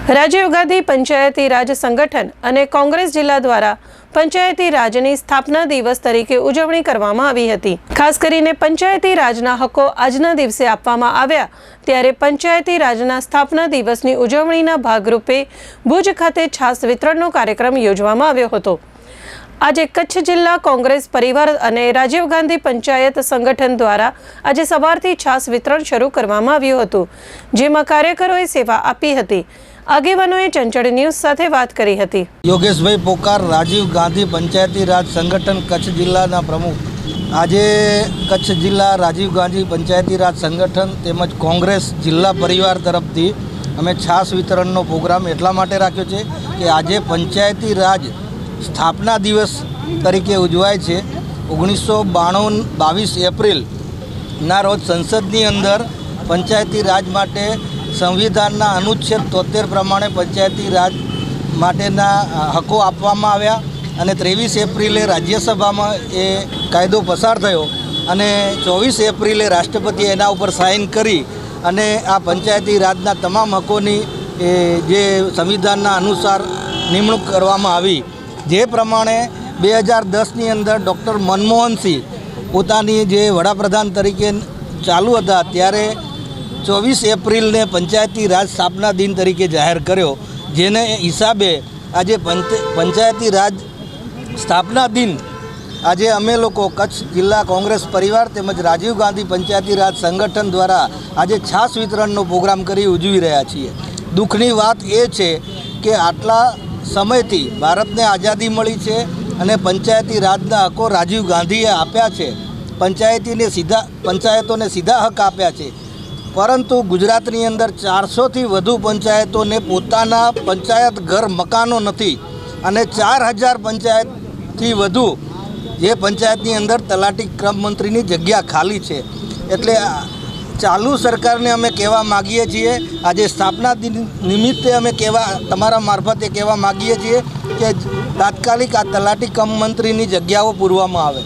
રાજીવ ગાંધી પંચાયતી રાજ સંગઠન અને કોંગ્રેસ જિલ્લા દ્વારા પંચાયતી રાજની સ્થાપના દિવસ તરીકે ઉજવણી કરવામાં આવી હતી। ખાસ કરીને પંચાયતી રાજના હકો આજના દિવસે આપવામાં આવ્યા ત્યારે પંચાયતી રાજના સ્થાપના દિવસની ઉજવણીના ભાગરૂપે ભુજ ખાતે છાસ વિતરણનો કાર્યક્રમ યોજવામાં આવ્યો હતો। આજે કચ્છ જિલ્લા કોંગ્રેસ પરિવાર અને રાજીવ ગાંધી પંચાયત સંગઠન દ્વારા આજે સવારથી છાસ વિતરણ શરૂ કરવામાં આવ્યું હતું, જેમાં કાર્યકરોએ સેવા આપી હતી। આગેવાનોએ ચંચળ ન્યૂઝ સાથે વાત કરી હતી। યોગેશભાઈ પોકાર, રાજીવ ગાંધી પંચાયતી રાજ સંગઠન કચ્છ જિલ્લાના પ્રમુખ। આજે કચ્છ જિલ્લા રાજીવ ગાંધી પંચાયતી રાજ સંગઠન તેમજ કોંગ્રેસ જિલ્લા પરિવાર તરફથી અમે છાસ વિતરણનો પ્રોગ્રામ એટલા માટે રાખ્યો છે કે આજે પંચાયતી રાજ સ્થાપના દિવસ તરીકે ઉજવાય છે। 1992 22 એપ્રિલના રોજ સંસદની અંદર પંચાયતી રાજ માટે સંવિધાનના અનુચ્છેદ 73 પ્રમાણે પંચાયતી રાજ માટેના હકો આપવામાં આવ્યા અને 23 એપ્રિલે રાજ્યસભામાં એ કાયદો પસાર થયો અને 24 એપ્રિલે રાષ્ટ્રપતિએ એના ઉપર સાઇન કરી અને આ પંચાયતી રાજના તમામ હકોની જે સંવિધાનના અનુસાર નિમણૂક કરવામાં આવી। જે પ્રમાણે 2010ની અંદર ડૉક્ટર મનમોહનસિંહ પોતાની જે વડાપ્રધાન તરીકે ચાલુ હતા ત્યારે 24 એપ્રિલને પંચાયતી રાજ સ્થાપના દિન તરીકે જાહેર કર્યો, જેને હિસાબે આજે પંચાયતી રાજ સ્થાપના દિન આજે અમે લોકો કચ્છ જિલ્લા કોંગ્રેસ પરિવાર તેમજ રાજીવ ગાંધી પંચાયતી રાજ સંગઠન દ્વારા આજે છાસ વિતરણનો પ્રોગ્રામ કરી ઉજવી રહ્યા છીએ। દુઃખની વાત એ છે કે આટલા સમયથી ભારતને આઝાદી મળી છે અને પંચાયતી રાજના હકો રાજીવ ગાંધીએ આપ્યા છે, પંચાયતોને સીધા હક આપ્યા છે, પરંતુ ગુજરાતની અંદર 400થી વધુ પંચાયતોને પોતાના પંચાયત ઘર મકાનો નથી અને 4000 પંચાયતથી વધુ જે પંચાયતની અંદર તલાટી ક્રમ મંત્રીની જગ્યા ખાલી છે। એટલે ચાલુ સરકારને અમે કહેવા માગીએ છીએ, આજે સ્થાપના દિન નિમિત્તે અમે તમારા મારફતે કહેવા માગીએ છીએ કે તાત્કાલિક આ તલાટી કમ મંત્રીની જગ્યાઓ પૂરવામાં આવે।